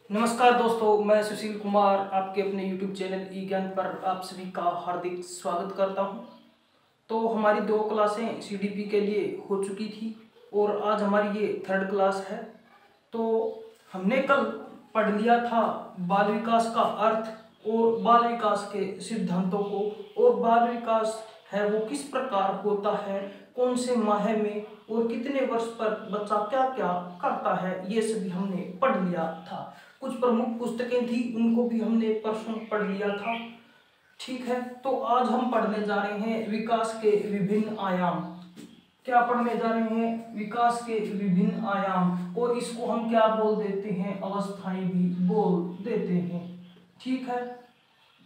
नमस्कार दोस्तों, मैं सुशील कुमार आपके अपने YouTube चैनल ई ज्ञान पर आप सभी का हार्दिक स्वागत करता हूं। तो हमारी 2 क्लासें CDP के लिए हो चुकी थी और आज हमारी ये 3rd क्लास है। तो हमने कल पढ़ लिया था बाल विकास का अर्थ और बाल विकास के सिद्धांतों को, और बाल विकास है वो किस प्रकार होता है, कौन से माह में और कितने वर्ष पर बच्चा क्या क्या करता है, ये सभी हमने पढ़ लिया था। कुछ प्रमुख पुस्तकें थी, उनको भी हमने परसों पढ़ लिया था। ठीक है, तो आज हम पढ़ने जा रहे हैं विकास के विभिन्न आयाम। क्या पढ़ने जा रहे हैं? विकास के विभिन्न आयाम, और इसको हम क्या बोल देते हैं? अवस्थाएं भी बोल देते हैं। ठीक है,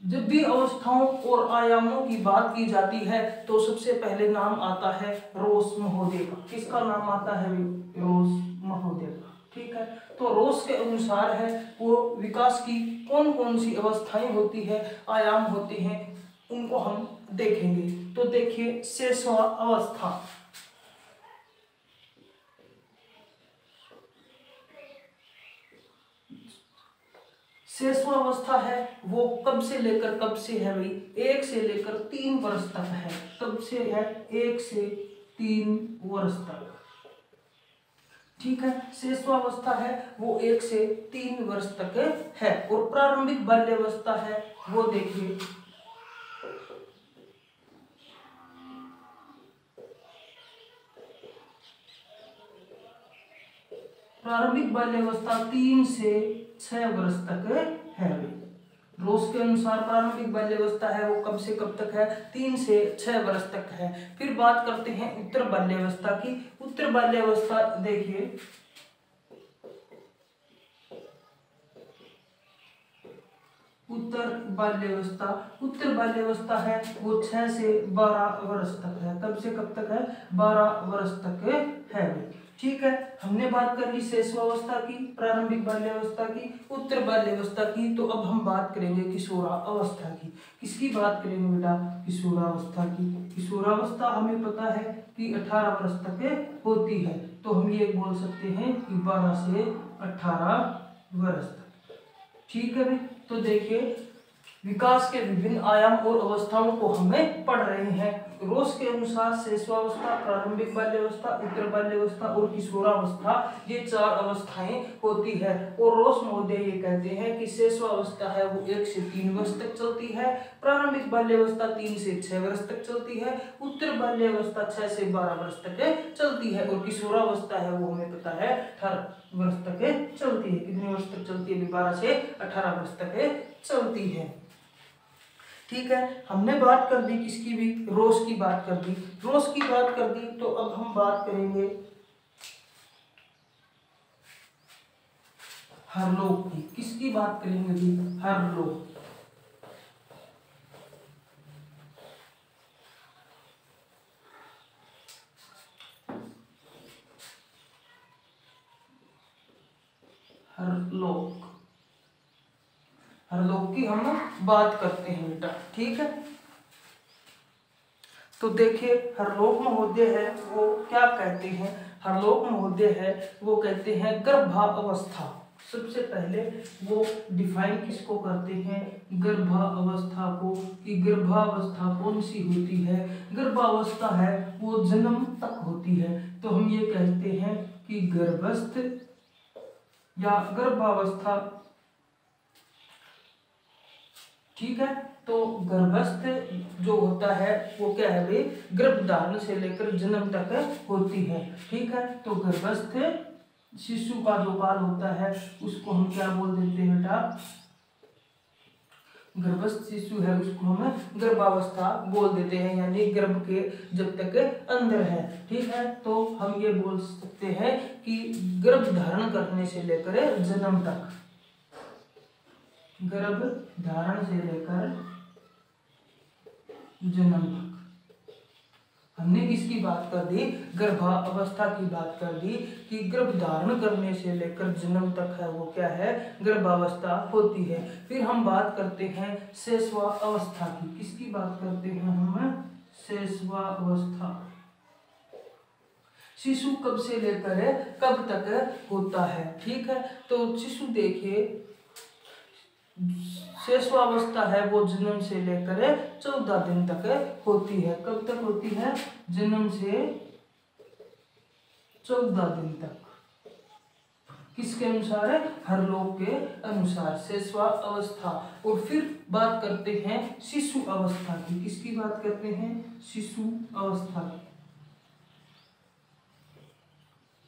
जब भी अवस्थाओं और आयामों की बात की जाती है तो सबसे पहले नाम आता है रोस महोदय का। किसका नाम आता है? रोस महोदय का। ठीक है, तो रोस के अनुसार है वो विकास की कौन कौन सी अवस्थाएं होती है, आयाम होते हैं, उनको हम देखेंगे। तो देखिए, शेषवा अवस्था। शेषवा अवस्था है वो कब से लेकर कब से है भाई? 1 से लेकर 3 वर्ष तक है। कब से है? 1 से 3 वर्ष तक। ठीक है, शेषवावस्था है वो 1 से 3 वर्ष तक है। और प्रारंभिक बाल्यावस्था है वो देखिए, प्रारंभिक बाल्यावस्था 3 से 6 वर्ष तक है। रोस के अनुसार प्रारंभिक बाल्यावस्था है वो कब से कब तक है? 3 से 6 वर्ष तक है। फिर बात करते हैं उत्तर बाल्यावस्था की। उत्तर बाल्यावस्था देखिए, उत्तर बाल्यावस्था है वो 6 से 12 वर्ष तक है। कब से कब तक है? 12 वर्ष तक है। ठीक है, हमने बात कर ली शेषवावस्था की, प्रारंभिक बाल्यावस्था की, उत्तर बाल्यावस्था की। तो अब हम बात करेंगे किशोरावस्था की। किसकी बात करेंगे बेटा? किशोरावस्था की। किशोरावस्था हमें पता है कि 18 वर्ष तक होती है, तो हम ये बोल सकते हैं कि 12 से 18 वर्ष तक। ठीक है भाई, तो देखिए विकास के विभिन्न आयाम और अवस्थाओं को हमें पढ़ रहे हैं। रोस के अनुसार शेषवावस्था, प्रारंभिक बाल्यावस्था, उत्तर बाल्यावस्था और किशोरावस्था, ये 4 अवस्थाएं होती है। और रोस महोदय ये कहते हैं कि शेषवावस्था है वो 1 से 3 वर्ष तक चलती है, प्रारंभिक बाल्यावस्था 3 से 6 वर्ष तक चलती है, उत्तर बाल्यावस्था 6 से 12 वर्ष तक चलती है, और किशोरावस्था है वो हमें पता है 18 वर्ष तक चलती है। कितने वर्ष तक चलती है? 12 से 18 वर्ष तक चलती है। ठीक है, हमने बात कर दी किसकी भी? रोस की बात कर दी। रोस की बात कर दी, तो अब हम बात करेंगे हरलोक की। किसकी बात करेंगे भी? हरलोक। हरलोक, हरलोक की हम बात करते हैं बेटा। ठीक है, तो देखिए हरलोक महोदय है वो क्या कहते हैं? हरलोक महोदय है वो कहते हैं गर्भावस्था। सबसे पहले वो डिफाइन किसको करते हैं? गर्भावस्था को, कि गर्भावस्था कौन सी होती है? गर्भावस्था है वो जन्म तक होती है। तो हम ये कहते हैं कि गर्भस्थ या गर्भावस्था। ठीक है, तो गर्भस्थ जो होता है वो क्या है भाई? गर्भधारण से लेकर जन्म तक होती है। ठीक है, तो गर्भस्थ शिशु का जो काल होता है उसको हम क्या बोल देते हैं बेटा? गर्भस्थ शिशु है उसको हम गर्भावस्था बोल देते हैं, यानी गर्भ के जब तक अंदर है। ठीक है, तो हम ये बोल सकते हैं कि गर्भ धारण करने से लेकर जन्म तक, गर्भ धारण से लेकर जन्म तक। हमने किसकी बात कर दी? गर्भावस्था की बात कर दी, कि गर्भ धारण करने से लेकर जन्म तक है वो क्या है? गर्भावस्था होती है। फिर हम बात करते हैं शेषवा अवस्था की। किसकी बात करते हैं हम? शेषवा अवस्था। शिशु कब से लेकर कब तक होता है? ठीक है, तो शिशु देखिए शेषवावस्था है वो जन्म से लेकर 14 दिन तक होती है। कब तक होती है? जन्म से 14 दिन तक। किसके अनुसार है? हरलोक के अनुसार शेषवावस्था। और फिर बात करते हैं शिशु अवस्था की। किसकी बात करते हैं? शिशु अवस्था की।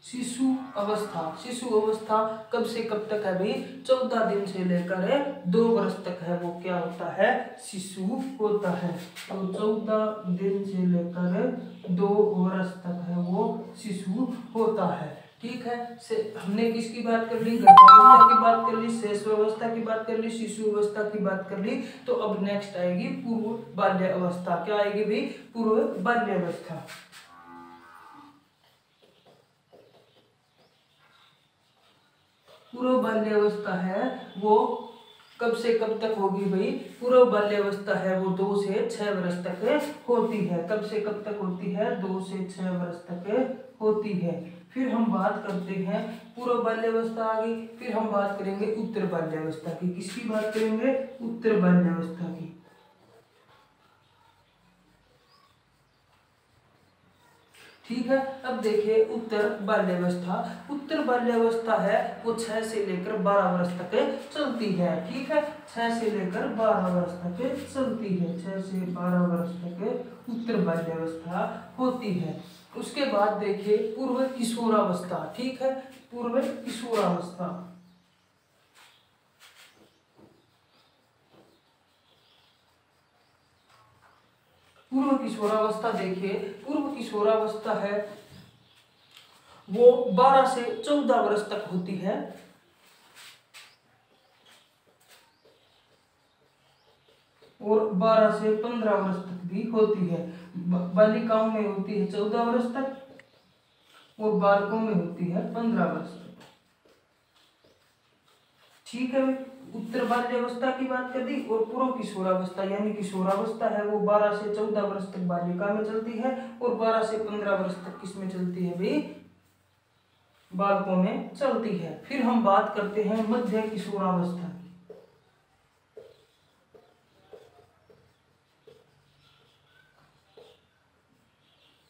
शिशु अवस्था, शिशु अवस्था कब से कब तक है भाई? 14 दिन से लेकर 2 वर्ष तक है वो क्या होता है? शिशु होता है। तो 14 दिन से लेकर 2 वर्ष तक है वो शिशु होता है। ठीक है, हमने किसकी बात कर ली? गर्भावस्था की बात कर ली, शेषावस्था की बात कर ली, शिशु अवस्था की बात कर ली। तो अब नेक्स्ट आएगी पूर्व बाल्य अवस्था। क्या आएगी भाई? पूर्व बाल्य अवस्था। पूर्व बाल्य अवस्था है वो कब से कब तक होगी भाई? पूर्व बाल्य अवस्था है वो 2 से 6 वर्ष तक होती है। कब से कब तक होती है? 2 से 6 वर्ष तक होती है। फिर हम बात करते हैं पूर्व बाल्य अवस्था आ गई। फिर हम बात करेंगे उत्तर बाल्य अवस्था की। किसकी बात करेंगे? उत्तर बाल्य अवस्था की। ठीक है, अब देखिए उत्तर बाल्यावस्था। उत्तर बाल्यावस्था है वो 6 से लेकर 12 वर्ष तक चलती है। ठीक है, 6 से लेकर 12 वर्ष तक चलती है। 6 से 12 वर्ष तक उत्तर बाल्यावस्था होती है। उसके बाद देखिए पूर्व किशोरावस्था। ठीक है, पूर्व किशोरावस्था। पूर्व किशोरावस्था देखिए, पूर्व किशोरावस्था है वो 12 से 14 वर्ष तक होती है। और 12 से 15 वर्ष तक भी होती है। बालिकाओं में होती है 14 वर्ष तक और बालकों में होती है 15 वर्ष तक। ठीक है, उत्तर बाल्यावस्था की बात कर दी। और पूर्व किशोरावस्था यानी किशोरावस्था है वो 12 से 14 वर्ष तक बालिका में चलती है और 12 से 15 वर्ष तक किसमें चलती है भाई? बालकों में चलती है। फिर हम बात करते हैं मध्य किशोरावस्था।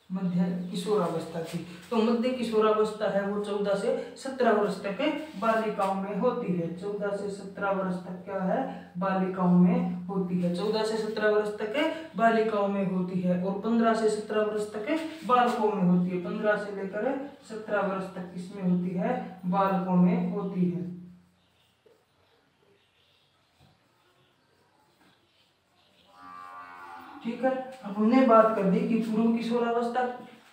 मध्य किशोरावस्था की। तो मध्य किशोरावस्था है वो 14 से 17 वर्ष तक बालिकाओं में होती है। 14 से 17 वर्ष तक क्या है? बालिकाओं में होती है। 14 से 17 वर्ष तक बालिकाओं में होती है और 15 से 17 वर्ष तक बालकों में होती है। 15 से लेकर 17 वर्ष तक किसमें होती है? बालकों में होती है। ठीक है, अब हमने बात कर दी कि पूर्व किशोरावस्था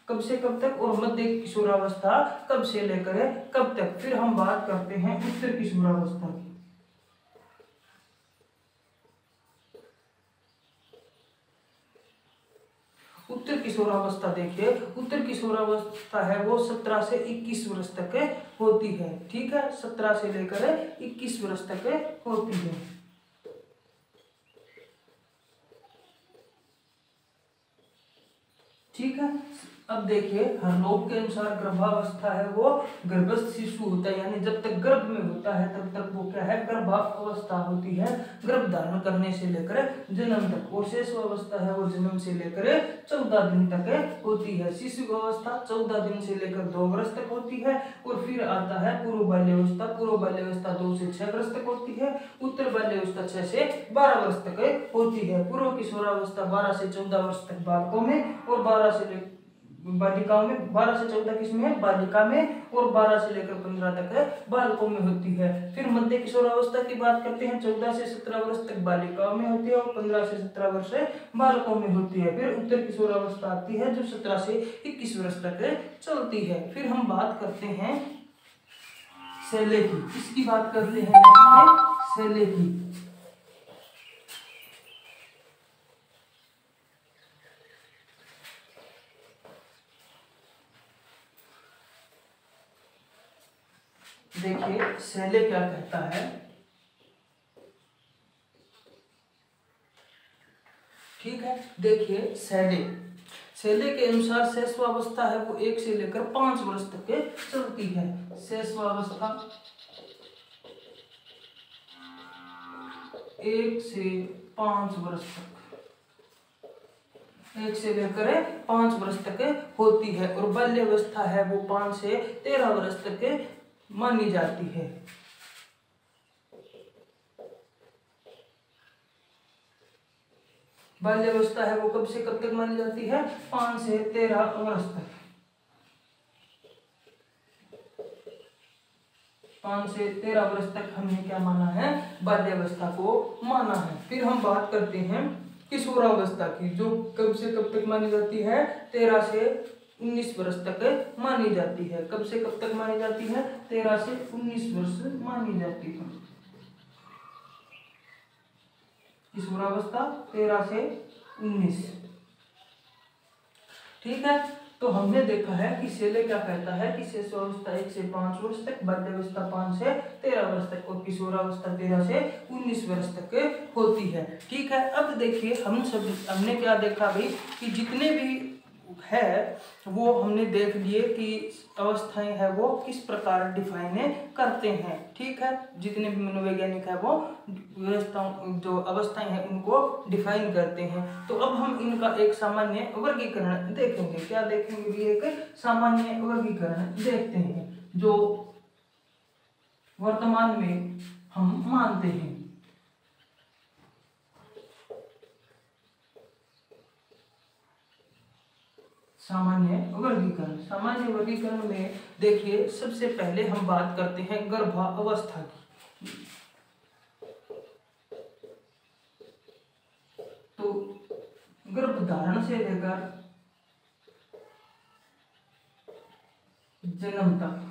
कब से कब तक और मध्य किशोरावस्था कब से लेकर कब तक। फिर हम बात करते हैं उत्तर किशोरावस्था की। उत्तर किशोरावस्था देखिए, उत्तर किशोरावस्था है वो 17 से 21 वर्ष तक होती है। ठीक है, 17 से लेकर 21 वर्ष तक होती है। ठीक है, अब देखिए हरलोक के अनुसार गर्भावस्था है वो गर्भस्थ शिशु होता है यानी जब तक गर्भ में होता है तब तक वो क्या है? गर्भावस्था होती है, गर्भ धारण करने से लेकर जन्म तक। और शेषावस्था है वो जन्म से लेकर 14 दिन तक होती है। शिशु अवस्था 14 दिन से लेकर 2 वर्ष तक होती है। और फिर आता है पूर्व बाल्यावस्था। पूर्व बाल्यावस्था 2 से 6 वर्ष तक होती है। उत्तर बाल्यावस्था 6 से 12 वर्ष तक होती है। पूर्व किशोरावस्था 12 से 14 वर्ष तक बालकों में और 12 से बालिकाओं में, 12 से 14 किसमें है? बालिका में और 12 से लेकर 15 तक है बालकों में होती है। फिर मध्य किशोरावस्था की बात करते हैं, 14 से 17 वर्ष तक बालिकाओं में होती है और 15 से 17 वर्ष बालकों में होती है। फिर उत्तर किशोरावस्था आती है जो 17 से 21 वर्ष तक चलती है। फिर हम बात करते हैं शैले की। किसकी बात करते हैं? शैले की। देखिए शैले क्या कहता है। ठीक है, देखिए शैले के अनुसार शेषावस्था है वो 1 से लेकर 5 वर्ष तक चलती है। शेषावस्था 1 से 5 वर्ष तक, 1 से लेकर 5 वर्ष तक होती है। और बाल्यावस्था है वो 5 से 13 वर्ष तक मानी जाती है। बाल्यावस्था है वो कब से कब तक मानी जाती है? 5 से 13 वर्ष तक। 5 से 13 वर्ष तक हमने क्या माना है? बाल्यावस्था को माना है। फिर हम बात करते हैं किशोरावस्था की, जो कब से कब तक मानी जाती है? 13 से 19 वर्ष तक मानी जाती है। कब से कब तक मानी जाती है? 13 से 19 वर्ष मानी जाती है। किशोरावस्था 13 से 19। ठीक है, तो हमने देखा है कि शैले क्या कहता है कि शिशुअवस्था 1 से 5 वर्ष तक, बाल्यावस्था 5 से 13 वर्ष तक और किशोरावस्था 13 से 19 वर्ष तक होती है। ठीक है, अब देखिए हमने क्या देखा भाई कि जितने भी है वो हमने देख लिए कि अवस्थाएं है वो किस प्रकार डिफाइन करते हैं। ठीक है, जितने भी मनोवैज्ञानिक है वो व्यवस्थाओं जो अवस्थाएं हैं उनको डिफाइन करते हैं। तो अब हम इनका एक सामान्य वर्गीकरण देखेंगे। क्या देखेंगे भी? एक सामान्य वर्गीकरण देखते हैं जो वर्तमान में हम मानते हैं। सामान्य वर्गीकरण, सामान्य वर्गीकरण में देखिए सबसे पहले हम बात करते हैं गर्भावस्था की। तो गर्भधारण से लेकर जन्म तक,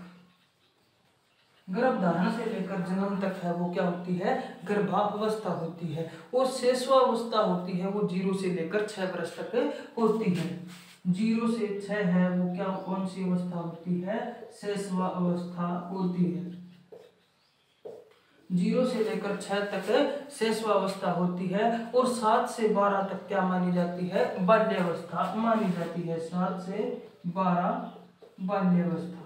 गर्भधारण से लेकर जन्म तक है वो क्या होती है? गर्भावस्था होती है। और शैशवावस्था होती है वो 0 से लेकर 6 वर्ष तक होती है। 0 से 6 है वो क्या, कौन सी अवस्था होती है? शैशवावस्था होती है। 0 से लेकर 6 तक शैशवावस्था होती है। और 7 से 12 तक क्या मानी जाती है? बाल्यावस्था मानी जाती है। 7 से 12 बाल्यावस्था।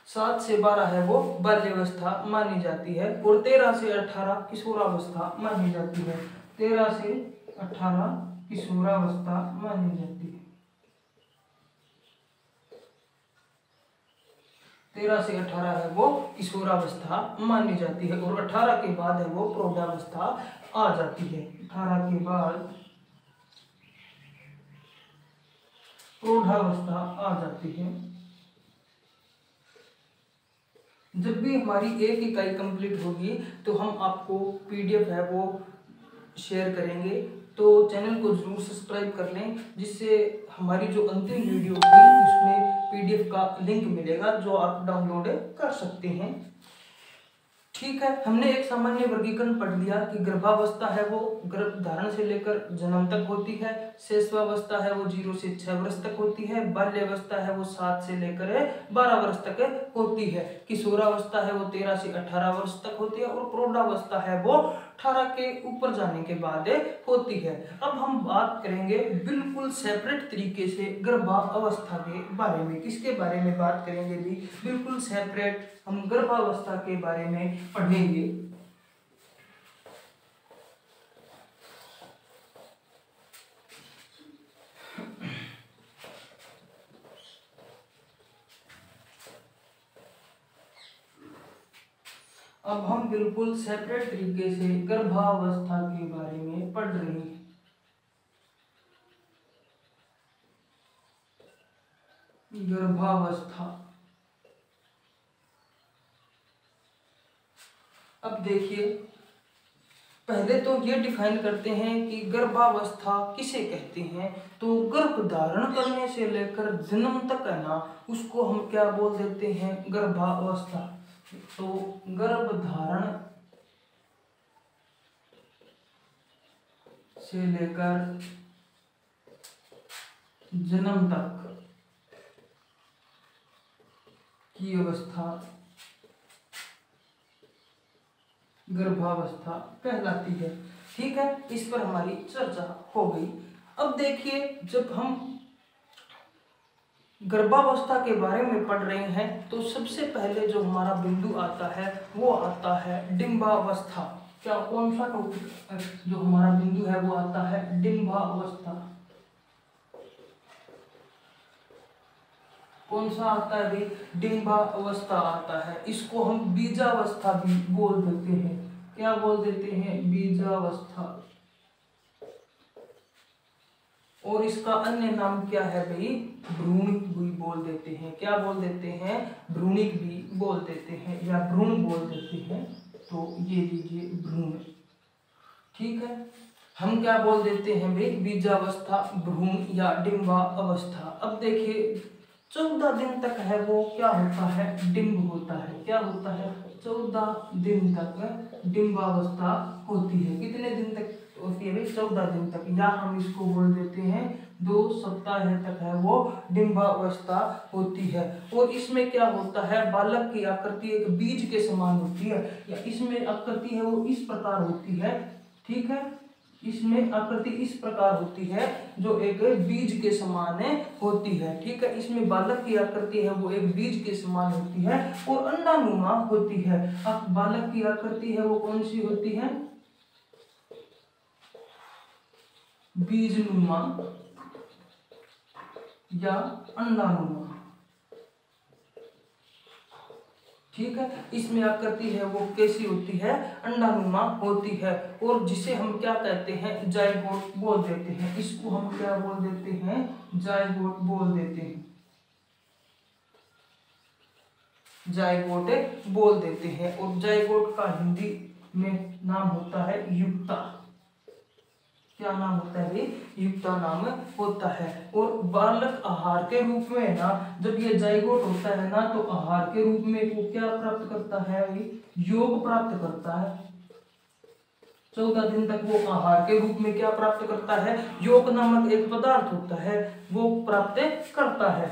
7 से 12 है वो बाल्यावस्था मानी जाती है। और 13 से 18 किशोरावस्था मानी जाती है। 13 से 18 किशोरावस्था मानी जाती है। 13 से 18 है वो किशोरावस्था मानी जाती है। और 18 के बाद है वो प्रौढ़ावस्था आ जाती है। 18 के बाद प्रौढ़ावस्था आ जाती है। जब भी हमारी एक इकाई कंप्लीट होगी तो हम आपको पीडीएफ है वो शेयर करेंगे। तो चैनल को जरूर सब्सक्राइब कर लें, जिससे हमारी जो अंतिम वीडियो होगी उसमें पीडीएफ का लिंक मिलेगा जो आप डाउनलोड कर सकते हैं। ठीक है, हमने एक सामान्य वर्गीकरण पढ़ लिया कि गर्भावस्था है वो गर्भधारण से लेकर जन्म तक होती है। शैशवावस्था है वो 0 से 6 वर्ष तक होती है। बाल्यावस्था है वो 7 से लेकर 12 वर्ष तक होती है। किशोरावस्था है वो 13 से 18 वर्ष तक होती है। और प्रौढ़ावस्था है वो 18 के ऊपर जाने के बाद होती है। अब हम बात करेंगे बिल्कुल सेपरेट तरीके से गर्भावस्था के बारे में। किसके बारे में बात करेंगे भी? बिल्कुल सेपरेट हम गर्भावस्था के बारे में पढ़ेंगे। अब हम बिल्कुल सेपरेट तरीके से गर्भावस्था के बारे में पढ़ रहे हैं। गर्भावस्था, अब देखिए पहले तो ये डिफाइन करते हैं कि गर्भावस्था किसे कहते हैं। तो गर्भ धारण करने से लेकर जन्म तक है ना, उसको हम क्या बोल देते हैं? गर्भावस्था। तो गर्भ धारण से लेकर जन्म तक की अवस्था गर्भावस्था कहलाती है। ठीक है, इस पर हमारी चर्चा हो गई। अब देखिए जब हम गर्भावस्था के बारे में पढ़ रहे हैं तो सबसे पहले जो हमारा बिंदु आता है वो आता है डिंबावस्था। क्या कौन सा टॉपिक जो हमारा बिंदु है वो आता है डिंबावस्था। कौन सा आता है भाई? डिंबावस्था आता है। इसको हम बीजावस्था भी बोल देते हैं। क्या बोल देते हैं? बीजावस्था। और इसका अन्य नाम क्या है भाई? भ्रूणिक भी बोल देते हैं। क्या बोल देते हैं? भ्रूणिक भी बोल देते हैं या भ्रूण बोल देते हैं। तो ये लीजिए भ्रूण। ठीक है, हम क्या बोल देते हैं भाई? बीजावस्था, भ्रूण या डिंबा अवस्था। अब देखिए 14 दिन तक है वो क्या होता है? डिंब होता है। क्या होता है? 14 दिन तक डिंबावस्था होती है। कितने दिन तक होती है भाई? 14 दिन तक, या हम इसको बोल देते हैं 2 सप्ताह तक है वो डिंबावस्था होती है। और इसमें क्या होता है? बालक की आकृति एक बीज के समान होती है, या इसमें आकृति है वो इस प्रकार होती है। ठीक है, इसमें आकृति इस प्रकार होती है जो एक बीज के समान होती है। ठीक है, इसमें बालक की आकृति है वो एक बीज के समान होती है और अंडानुमा होती है। अब बालक की आकृति है वो कौन सी होती है? बीजनुमा या अंडानुमा। ठीक है, इसमें आकृति है वो कैसी होती है? अंडानुमा होती है। और जिसे हम क्या कहते हैं? जाइगोट बोल देते हैं। इसको हम क्या बोल देते हैं? जाइगोट बोल देते हैं। जाइगोट बोल देते हैं। और जाइगोट का हिंदी में नाम होता है युक्ता। क्या नाम होता है भाई? युक्ता नाम होता है। और बालक आहार के रूप में ना, जब ये जाइगोट होता है ना, तो आहार के रूप में वो क्या प्राप्त करता है भाई? योग प्राप्त करता है। 14 दिन तक वो आहार के रूप में क्या प्राप्त करता है? योग नामक एक पदार्थ होता है वो प्राप्त करता है।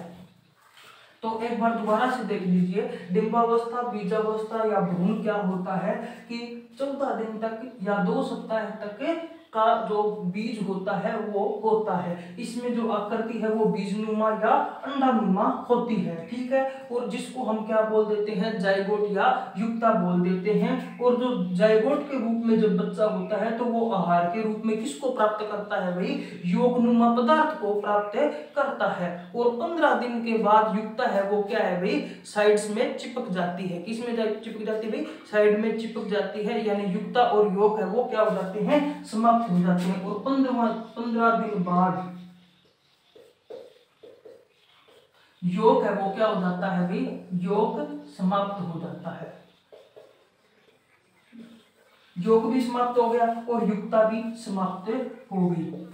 तो एक बार दोबारा से देख लीजिए, डिंबावस्था, बीजावस्था या भ्रूण क्या होता है कि 14 दिन तक या 2 सप्ताह तक का जो बीज होता है वो होता है। इसमें जो आकृति है वो बीजनुमा या अंडानुमा होती है। ठीक है, और जिसको हम क्या बोल देते हैं? जाइगोट या युक्ता बोल देते हैं। और जो जाइगोट के रूप में जब बच्चा होता है तो वो आहार के रूप में किसको प्राप्त करता है भाई? योगनुमा पदार्थ को प्राप्त करता है। और 15 दिन के बाद युक्ता है वो क्या है भाई? साइड्स में चिपक जाती है। किस में चिपक जाती है भाई? साइड में चिपक जाती है, यानी युक्ता और योग है वो क्या हो जाते हैं? समाप्त हो जाते हैं। और 15 दिन बाद योग है वो क्या हो जाता है भाई? योग समाप्त हो जाता है। योग भी समाप्त हो गया और युक्ता भी समाप्त हो गई।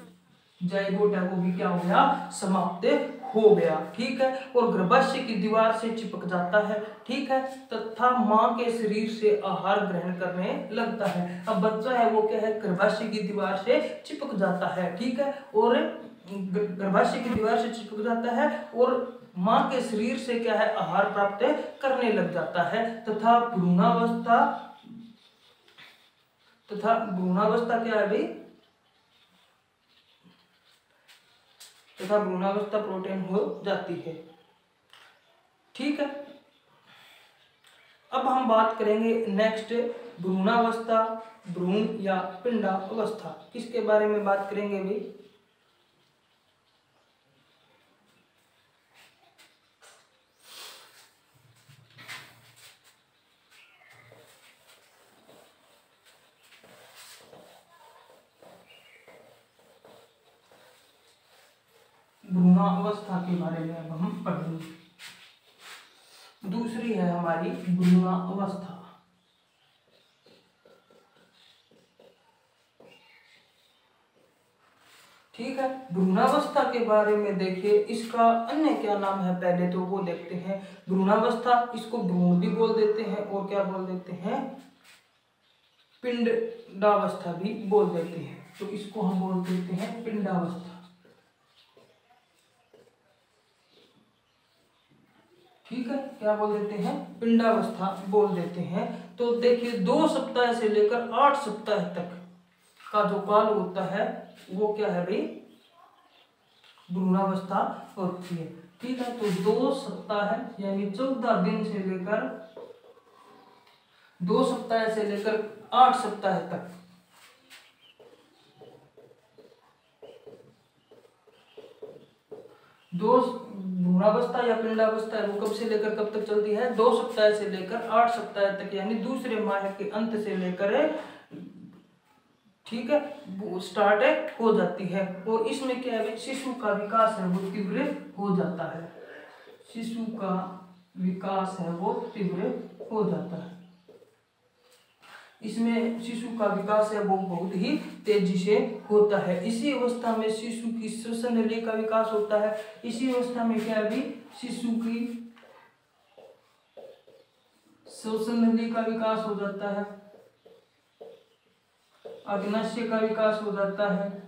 जाइगोट है वो भी क्या हो गया? समाप्त हो गया। ठीक है, और गर्भाशय की दीवार से चिपक जाता है। ठीक है, तथा मां के शरीर से आहार ग्रहण करने लगता है। अब बच्चा है वो क्या है? गर्भाशय की दीवार से चिपक जाता है। ठीक है, और गर्भाशय की दीवार से चिपक जाता है और मां के शरीर से क्या है? आहार प्राप्त करने लग जाता है। तथा भ्रूणावस्था क्या है भाई? तथा भ्रूणावस्था प्रोटीन हो जाती है। ठीक है, अब हम बात करेंगे नेक्स्ट भ्रूणावस्था, भ्रूण या पिंडावस्था। किसके बारे में बात करेंगे भाई? भ्रूणावस्था के बारे में अब हम पढ़ेंगे। दूसरी है हमारी भ्रूणावस्था। ठीक है, भ्रूणावस्था के बारे में देखिए, इसका अन्य क्या नाम है पहले तो वो देखते हैं। भ्रूणावस्था, इसको भ्रूण भी बोल देते हैं और क्या बोल देते हैं? पिंडावस्था भी बोल देते हैं। तो इसको हम बोल देते हैं पिंडावस्था। ठीक है, क्या बोल देते हैं? पिंडावस्था बोल देते हैं। तो देखिए 2 सप्ताह से लेकर 8 सप्ताह तक का जो काल होता है वो क्या है भाई? भ्रूणावस्था होती है। ठीक है। तो 2 सप्ताह यानी 14 दिन से लेकर 2 सप्ताह से लेकर 8 सप्ताह तक दो भ्रूणावस्था या पिंडावस्था है वो कब से लेकर कब तक चलती है? 2 सप्ताह से लेकर 8 सप्ताह तक, यानी दूसरे माह के अंत से लेकर, ठीक है, वो स्टार्ट हो जाती है। और इसमें क्या है, शिशु का विकास है वो तीव्र हो जाता है। शिशु का विकास है वो तीव्र हो जाता है। इसमें शिशु का विकास है वो बहुत ही तेजी से होता है। इसी अवस्था में शिशु की श्वसन नली का विकास होता है। इसी अवस्था में क्या है, शिशु की श्वसन नली का विकास हो जाता है, अग्नाशय का विकास हो जाता है।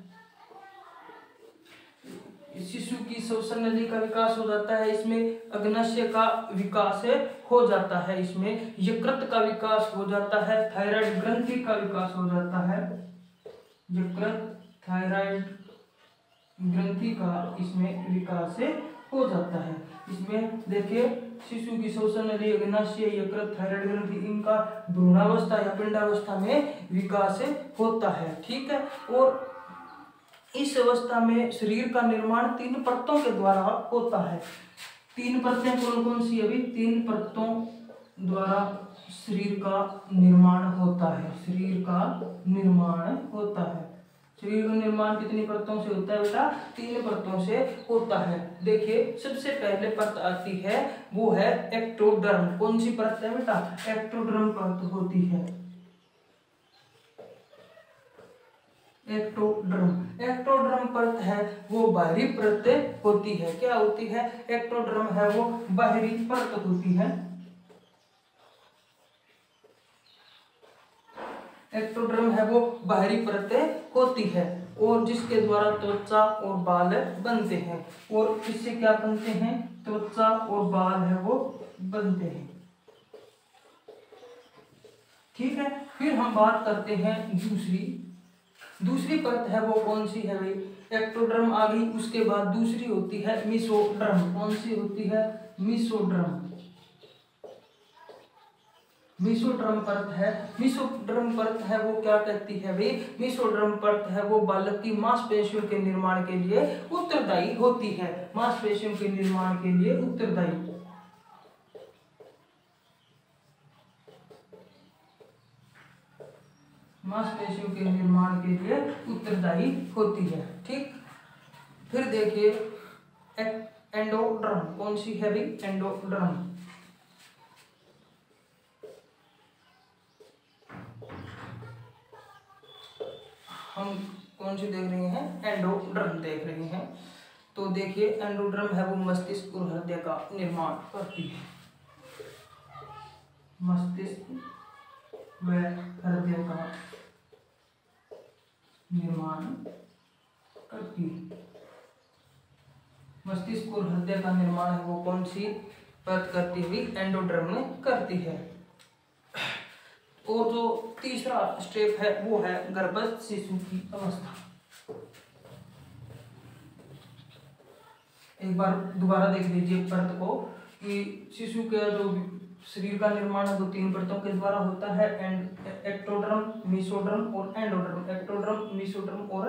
शिशु की श्वसन नली का विकास हो जाता है, इसमें अग्नाशय का विकास हो जाता है, इसमें यकृत का विकास हो जाता है, थायराइड ग्रंथि का विकास हो जाता है, यकृत थायराइड ग्रंथि का इसमें विकास हो जाता है। इसमें देखिए शिशु की श्वसन नली, अग्नाशय, यकृत, थायराइड ग्रंथि, इनका भ्रूणावस्था या पिंडावस्था में विकास होता है। ठीक है। और इस अवस्था में शरीर का निर्माण 3 परतों के द्वारा होता है। 3 परतें कौन कौन सी? अभी 3 परतों द्वारा शरीर का निर्माण होता है। शरीर का निर्माण होता है। शरीर का निर्माण कितनी परतों से होता है बेटा? 3 परतों से होता है। देखिए सबसे पहले परत आती है वो है एक्टोडर्म। कौन सी परत है बेटा? एक्टोडर्म परत होती है। एक्टोडर्म परत है वो बाहरी परत होती है। क्या होती है? एक्टोडर्म है वो बाहरी परत होती है। एक्टोडर्म है वो बाहरी परत होती है और जिसके द्वारा त्वचा और बाल बनते हैं। और इससे क्या बनते हैं? त्वचा और बाल है वो बनते हैं। ठीक है। फिर हम बात करते हैं दूसरी परत है वो कौन सी है भाई? एक्टोडर्म आ गई, उसके बाद दूसरी होती है मेसोडर्म। कौन सी होती है? मेसोडर्म। मेसोडर्म परत है। मेसोडर्म परत है वो क्या कहती है भाई? मेसोडर्म परत है वो बालक की मांसपेशियों के निर्माण के लिए उत्तरदायी होती है। मांसपेशियों के निर्माण के लिए उत्तरदायी। मांसपेशियों के निर्माण के लिए उत्तरदायी होती है। ठीक। फिर देखिए एंडोडर्म। कौन सी है भी? एंडोडर्म। हम कौन सी देख रहे हैं? एंडोडर्म देख रहे हैं। तो देखिए एंडोडर्म है वो मस्तिष्क और हृदय का निर्माण करती है। मस्तिष्क व हृदय का निर्माण करती है। मस्तिष्क और हृदय का निर्माण है वो कौन सी परत करती हुई? एंडोडर्म में करती है। और जो तीसरा स्टेप है वो है गर्भस्थ शिशु की अवस्था। एक बार दोबारा देख लीजिए परत को कि शिशु का जो शरीर का निर्माण है वो 3 परतों के द्वारा होता है। एक्टोडर्म, मेसोडर्म और एंडोडर्म। एक्टोडर्म, मेसोडर्म और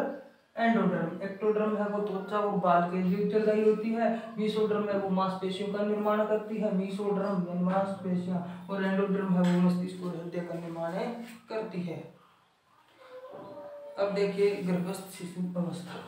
एंडोडर्म। एक्टोडर्म है वो त्वचा और बाल के लिए उत्तरदायी होती है। मेसोडर्म है वो मांसपेशियों का निर्माण करती है। मेसोडर्म यानी मांसपेशियां, और एंडोडर्म है वो मस्तिष्क और हृदय का निर्माण करती है। अब देखिए गर्भस्थ शिशु अवस्था।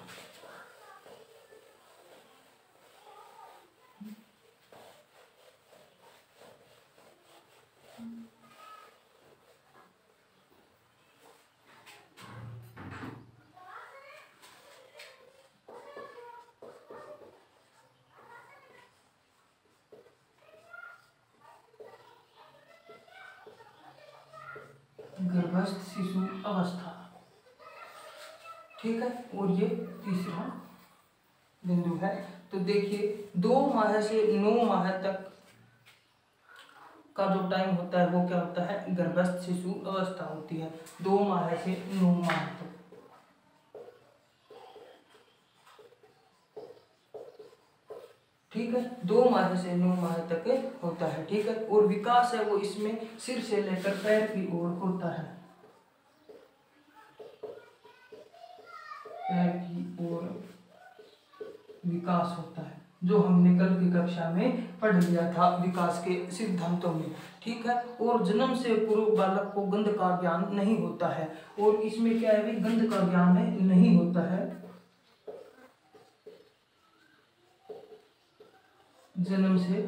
गर्भस्थ शिशु अवस्था। ठीक है। और ये तीसरा बिंदु है। तो देखिए 2 माह से 9 माह तक का जो टाइम होता है वो क्या होता है? गर्भस्थ शिशु अवस्था होती है। 2 माह से 9 माह तक। ठीक है, 2 माह से 9 माह तक होता है। ठीक है, और विकास है वो इसमें सिर से लेकर पैर की ओर होता है, पैर की ओर विकास होता है, जो हमने कल की कक्षा में पढ़ लिया था विकास के सिद्धांतों में। ठीक है, और जन्म से पूर्व बालक को गंध का ज्ञान नहीं होता है, और इसमें क्या है, गंध का ज्ञान नहीं होता है। जन्म से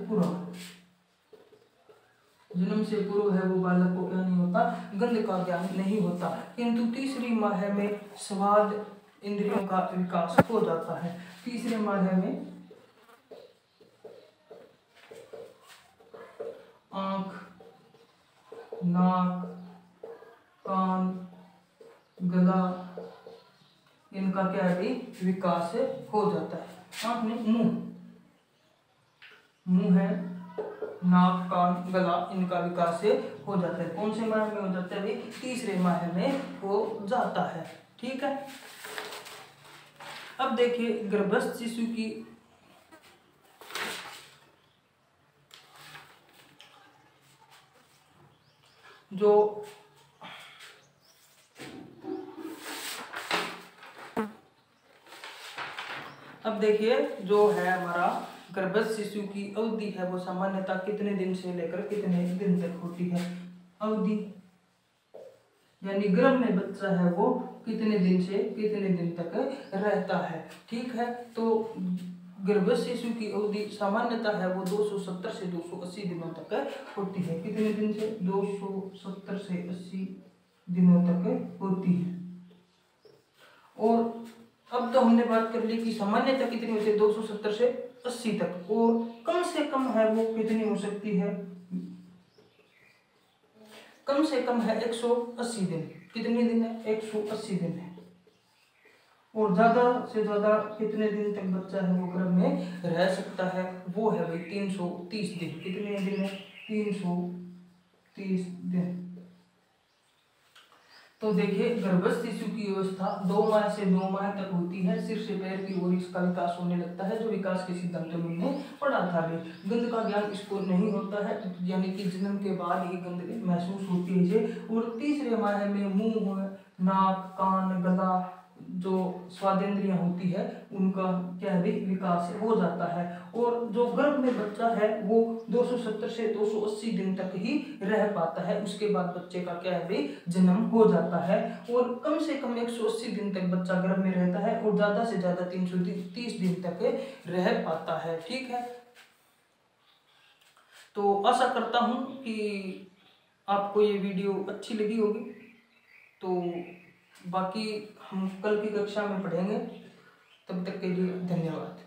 पूर्व है वो बालक को क्या नहीं होता, गंध का ज्ञान नहीं होता, किंतु तीसरी माह में स्वाद इंद्रियों का विकास हो जाता है। तीसरे माह में आंख, नाक, कान, गला, इनका क्या है, विकास हो जाता है। आंख में मुंह है, नाक, कान, गला, इनका विकास हो जाता है। कौन से माह में हो जाता है, तीसरे माह में हो जाता है। ठीक है, अब देखिए गर्भस्थ शिशु की जो अब देखिए जो है हमारा गर्भस्थ शिशु की अवधि है वो सामान्यतः कितने दिन से लेकर कितने दिन तक होती है। अवधि यानी गर्भ में बच्चा है वो कितने दिन से कितने दिन तक रहता है। ठीक है, तो गर्भस्थ शिशु की अवधि सामान्यतः है वो 270 से 280 दिनों तक होती है। कितने दिन से, 270 से 80 दिनों तक होती है। और अब तो हमने बात कर ली कि सामान्यतः कितनी होती है, 270 से 80 तक, और कम से कम है वो कितनी हो सकती है, कम से कम है 180 दिन। कितने दिन है, 180 दिन है। और ज्यादा से ज्यादा कितने दिन तक बच्चा है वो गर्भ में रह सकता है, वो है भाई 330 दिन। कितने दिन है, 330 दिन। तो देखिए गर्भस्थ शिशु की अवस्था 2 माह से 9 माह तक होती है। सिर से पैर की ओर इसका विकास होने लगता है, जो विकास के सिद्धांतों में हमने पढ़ा था। गंध का ज्ञान इसको नहीं होता है, यानी कि जन्म के बाद ही गंध महसूस होती है इसे। और तीसरे माह में मुंह, नाक, कान, गला, जो स्वादेंद्रियां होती है उनका क्या है, विकास हो जाता है। और जो गर्भ में बच्चा है वो 270 से 280 दिन तक ही रह पाता है, उसके बाद बच्चे का क्या है, जन्म हो जाता है। और कम से कम 180 दिन तक बच्चा गर्भ में रहता है, और ज्यादा से ज्यादा 330 दिन तक रह पाता है। ठीक है, तो आशा करता हूं कि आपको ये वीडियो अच्छी लगी होगी। तो बाकी हम कल की कक्षा में पढ़ेंगे, तब तक के लिए धन्यवाद।